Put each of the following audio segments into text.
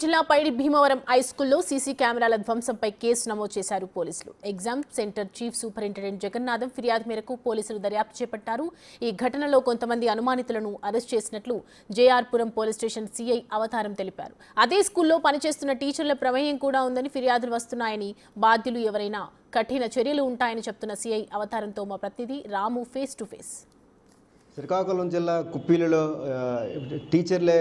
జిల్లా పైడి భీమవరం హై స్కూల్లో సీసీ కెమెరాల ధ్వంసంపై కేసు నమోదు చేశారు పోలీసులు. Exam centre chief superintendent Jagannatham ఫిర్యాదు మేరకు పోలీసులు దర్యాప్తు చేపట్టారు. ఈ ఘటనలో కొంతమంది అనుమానితులను అరెస్ట్ చేసినట్లు జేఆర్పురం పోలీస్ స్టేషన్ సీఐ అవతారం తెలిపారు. అదే స్కూల్లో పనిచేస్తున్న టీచర్ల ప్రమేయం కూడా ఉందని ఫిర్యాదులు వస్తున్నాయని, బాధ్యులు ఎవరైనా కఠిన చర్యలు ఉంటాయని చెప్తున్న సీఐ అవతారంతో మా ప్రతినిధి రాము ఫేస్ టు ఫేస్. శ్రీకాకుళం జిల్లా కుప్పీలలో టీచర్లే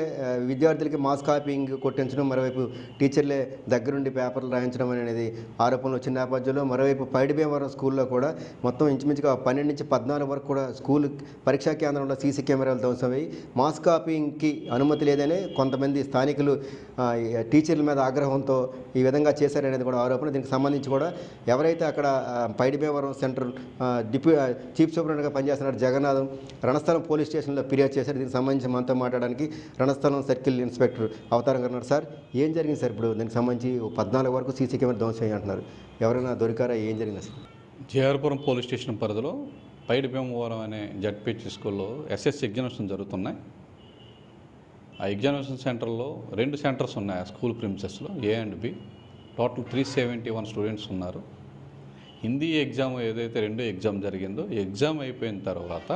విద్యార్థులకి మాస్ కాపీయింగ్ కొట్టించడం, మరోవైపు టీచర్లే దగ్గరుండి పేపర్లు రాయించడం అనేది ఆరోపణలు వచ్చిన నేపథ్యంలో మరోవైపు పైడి భీమవరం స్కూల్లో కూడా మొత్తం ఇంచుమించుగా 12 నుంచి 14 వరకు కూడా స్కూల్ పరీక్షా కేంద్రంలో సీసీ కెమెరాలు ధ్వంసమై మాస్ కాపీయింగ్కి అనుమతి లేదని కొంతమంది స్థానికులు టీచర్ల మీద ఆగ్రహంతో ఈ విధంగా చేశారనేది కూడా ఆరోపణ. దీనికి సంబంధించి కూడా ఎవరైతే అక్కడ పైడి భీమవరం సెంటర్ చీఫ్ సూపరింటెండెంట్గా పనిచేస్తున్నారు జగన్నాథం రణస్థలం పోలీస్ స్టేషన్లో ఫిర్యాదు చేశారు. దీనికి సంబంధించి మనతో మాట్లాడడానికి రణస్థలం సర్కిల్ ఇన్స్పెక్టర్ అవతారం గారు ఉన్నారు. సార్, ఏం జరిగింది సార్? ఇప్పుడు దీనికి సంబంధించి 14 వరకు సీసీ కెమెరా ధ్వంసం అంటున్నారు, ఎవరైనా దొరికారా? ఏం జరిగింది సార్? జేఆర్పురం పోలీస్ స్టేషన్ పరిధిలో పైడి భీమవరం అనే జడ్పీహెచ్ స్కూల్లో ఎస్ఎస్సి ఎగ్జామినేషన్ జరుగుతున్నాయి. ఆ ఎగ్జామినేషన్ సెంటర్లో 2 సెంటర్స్ ఉన్నాయి. ఆ స్కూల్ ప్రిమిసెస్లో A and B. Total 371 students ఉన్నారు. హిందీ ఎగ్జామ్ ఏదైతే 2 ఎగ్జామ్ జరిగిందో, ఎగ్జామ్ అయిపోయిన తర్వాత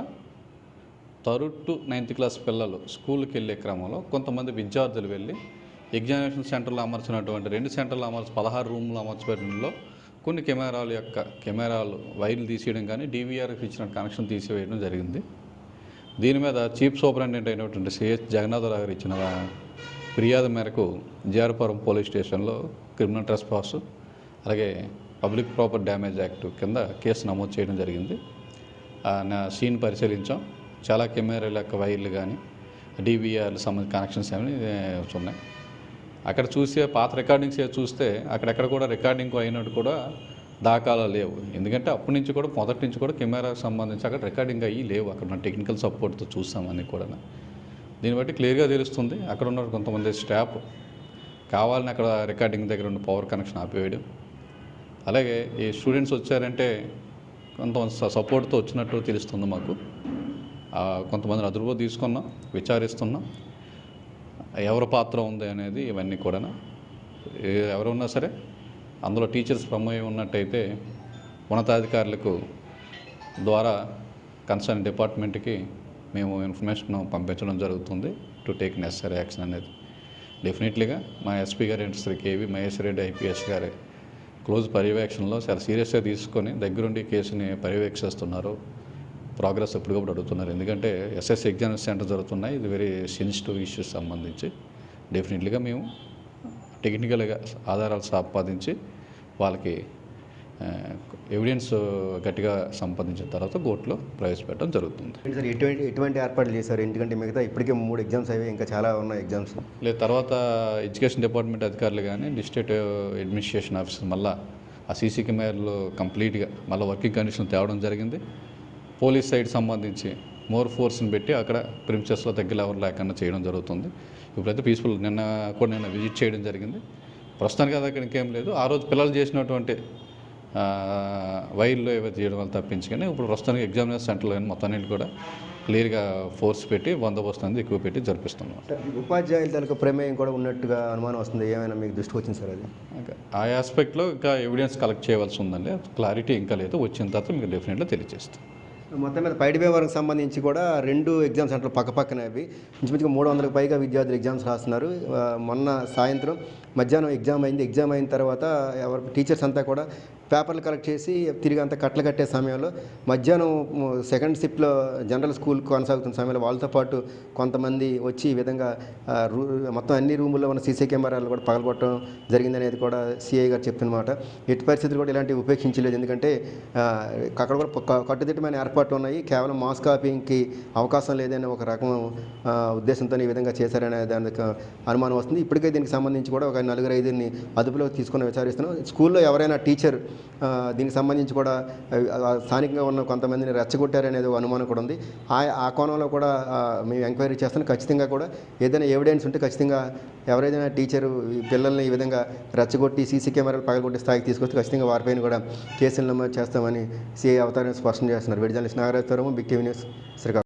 3rd to 9th క్లాస్ పిల్లలు స్కూల్కి వెళ్ళే క్రమంలో కొంతమంది విద్యార్థులు వెళ్ళి ఎగ్జామినేషన్ సెంటర్లో అమర్చినటువంటి 2 సెంటర్లో 16 రూమ్లు అమర్చబడినలో కొన్ని కెమెరాలు వైర్లు తీసేయడం కానీ డీవీఆర్కి ఇచ్చిన కనెక్షన్ తీసివేయడం జరిగింది. దీని మీద చీఫ్ సూపరింటెండెంట్ అయినటువంటి సిహెచ్ జగన్నాథరావు గారు ఇచ్చిన ఫిర్యాదు మేరకు జేఆర్పురం పోలీస్ స్టేషన్లో క్రిమినల్ ట్రెస్పాస్ అలాగే పబ్లిక్ ప్రాపర్టీ డ్యామేజ్ యాక్ట్ కింద కేసు నమోదు చేయడం జరిగింది. నా సీన్ పరిశీలించాం. చాలా కెమెరాల యొక్క వైర్లు కానీ డీవీఆర్లు సంబంధించిన కనెక్షన్స్ ఏమి ఉన్నాయి. అక్కడ చూసే పాత రికార్డింగ్స్ చూస్తే అక్కడెక్కడ కూడా రికార్డింగ్ అయినట్టు కూడా దాఖలా లేవు. ఎందుకంటే అప్పటి నుంచి కూడా మొదటి నుంచి కూడా కెమెరాకి సంబంధించి అక్కడ రికార్డింగ్ అయ్యి లేవు. అక్కడ ఉన్న టెక్నికల్ సపోర్ట్తో చూస్తామని కూడా దీన్ని బట్టి క్లియర్గా తెలుస్తుంది. అక్కడ ఉన్న కొంతమంది స్టాఫ్ కావాలని అక్కడ రికార్డింగ్ దగ్గర ఉన్న పవర్ కనెక్షన్ ఆపివేయడం, అలాగే ఈ స్టూడెంట్స్ వచ్చారంటే కొంతమంది సపోర్ట్తో వచ్చినట్టు తెలుస్తుంది మాకు. కొంతమందిని అదుపులో తీసుకున్నాం, విచారిస్తున్నాం. ఎవరి పాత్ర ఉంది అనేది ఇవన్నీ కూడా ఎవరున్నా సరే అందులో టీచర్స్ ప్రమేయం ఉన్నట్టయితే ఉన్నతాధికారులకు ద్వారా కన్సర్న్ డిపార్ట్మెంట్కి మేము ఇన్ఫర్మేషన్ పంపించడం జరుగుతుంది టు టేక్ నెసరీ యాక్షన్ అనేది. డెఫినెట్లీగా మా ఎస్పీ గారు శ్రీ కేవి మహేశ్వర్ రెడ్డి ఐపీఎస్ గారి క్లోజ్ పర్యవేక్షణలో చాలా సీరియస్గా తీసుకొని దగ్గరుండి కేసుని పర్యవేక్షిస్తున్నారు. ప్రోగ్రెస్ ఎప్పటికప్పుడు అడుగుతున్నారు. ఎందుకంటే ఎస్ఎస్సి ఎగ్జామినేషన్ సెంటర్ జరుగుతున్నాయి. ఇది వెరీ సెన్సిటివ్ ఇష్యూస్ సంబంధించి డెఫినెట్లీగా మేము టెక్నికల్గా ఆధారాలు సంపాదించి వాళ్ళకి ఎవిడెన్స్ గట్టిగా సంపాదించిన తర్వాత కోర్టులో ప్రవేశపెట్టడం జరుగుతుంది. సార్, ఎటువంటి ఏర్పాట్లు చేశారు? ఎందుకంటే మిగతా ఇప్పటికే 3 ఎగ్జామ్స్ అయ్యాయి, ఇంకా చాలా ఉన్నాయి ఎగ్జామ్స్. లేదు, తర్వాత ఎడ్యుకేషన్ డిపార్ట్మెంట్ అధికారులు కానీ డిస్ట్రిక్ట్ అడ్మినిస్ట్రేషన్ ఆఫీసర్ మళ్ళీ ఆ సీసీ కెమెరాలు కంప్లీట్గా మళ్ళీ వర్కింగ్ కండిషన్ తేవడం జరిగింది. పోలీస్ సైడ్ సంబంధించి మోర్ ఫోర్స్ని పెట్టి అక్కడ ప్రిమిసెస్లో దగ్గర ఎవరు లేకుండా చేయడం జరుగుతుంది. ఇప్పుడైతే పీస్ఫుల్. నిన్న విజిట్ చేయడం జరిగింది. ప్రస్తుతానికి అది అక్కడ ఇంకేం లేదు. ఆ రోజు పిల్లలు చేసినటువంటి వైర్లు ఏవైతే చేయడం వల్ల తప్పించుకొని ఇప్పుడు ప్రస్తుతానికి ఎగ్జామినేషన్ సెంటర్లో కానీ మొత్తాన్ని కూడా క్లియర్గా ఫోర్స్ పెట్టి బందోబస్తు అనేది ఎక్కువ పెట్టి జరిపిస్తున్నాం. ఉపాధ్యాయుల తనకు ప్రమేయం కూడా ఉన్నట్టుగా అనుమానం వస్తుంది. ఏమైనా మీకు దృష్టికి వచ్చింది సార్? అది ఆ ఆస్పెక్ట్లో ఇంకా ఎవిడెన్స్ కలెక్ట్ చేయవలసి ఉందండి. క్లారిటీ ఇంకా లేదు. వచ్చిన తర్వాత మీకు డెఫినెట్గా తెలియజేస్తాం. మొత్తం మీద పైడి భీమవరంకి సంబంధించి కూడా 2 ఎగ్జామ్ సెంటర్లు పక్కపక్కనే అవి ఇంచుమించుగా 300కు పైగా విద్యార్థులు ఎగ్జామ్స్ రాస్తున్నారు. మొన్న సాయంత్రం మధ్యాహ్నం ఎగ్జామ్ అయింది. ఎగ్జామ్ అయిన తర్వాత టీచర్స్ అంతా కూడా పేపర్లు కలెక్ట్ చేసి తిరిగి అంతా కట్టలు కట్టే సమయంలో మధ్యాహ్నం సెకండ్ షిఫ్ట్లో జనరల్ స్కూల్ కొనసాగుతున్న సమయంలో వాళ్ళతో పాటు కొంతమంది వచ్చి ఈ విధంగా మొత్తం అన్ని రూముల్లో ఉన్న సీసీ కెమెరాలు కూడా పగలగొట్టడం జరిగిందనేది కూడా సిఐ గారు చెప్తున్నమాట. ఎట్టి పరిస్థితులు కూడా ఇలాంటివి ఉపేక్షించలేదు. ఎందుకంటే అక్కడ కూడా కట్టుదిట్టమైన ఏర్పాట్లు ఉన్నాయి. కేవలం మాస్ కాపీయింగ్కి అవకాశం లేదనే ఒక రకం ఉద్దేశంతో ఈ విధంగా చేశారనే దానికి అనుమానం వస్తుంది. ఇప్పటికే దీనికి సంబంధించి కూడా ఒక 4-5 అదుపులో తీసుకుని విచారిస్తున్నాం. స్కూల్లో ఎవరైనా టీచర్ దీనికి సంబంధించి కూడా స్థానికంగా ఉన్న కొంతమందిని రెచ్చగొట్టారనేది అనుమానం కూడా ఉంది. ఆ కోణంలో కూడా మేము ఎంక్వైరీ చేస్తాం. ఖచ్చితంగా కూడా ఏదైనా ఎవిడెన్స్ ఉంటే ఖచ్చితంగా ఎవరైనా టీచరు పిల్లల్ని ఈ విధంగా రెచ్చగొట్టి సీసీ కెమెరాలు పగలగొట్టే స్థాయికి తీసుకొస్తే ఖచ్చితంగా వారిపైన కూడా కేసులు నమోదు చేస్తామని సిఐ అవతారం స్పష్టం చేస్తున్నారు. విడుదల Nagaraju, big TV news, Srikakulam.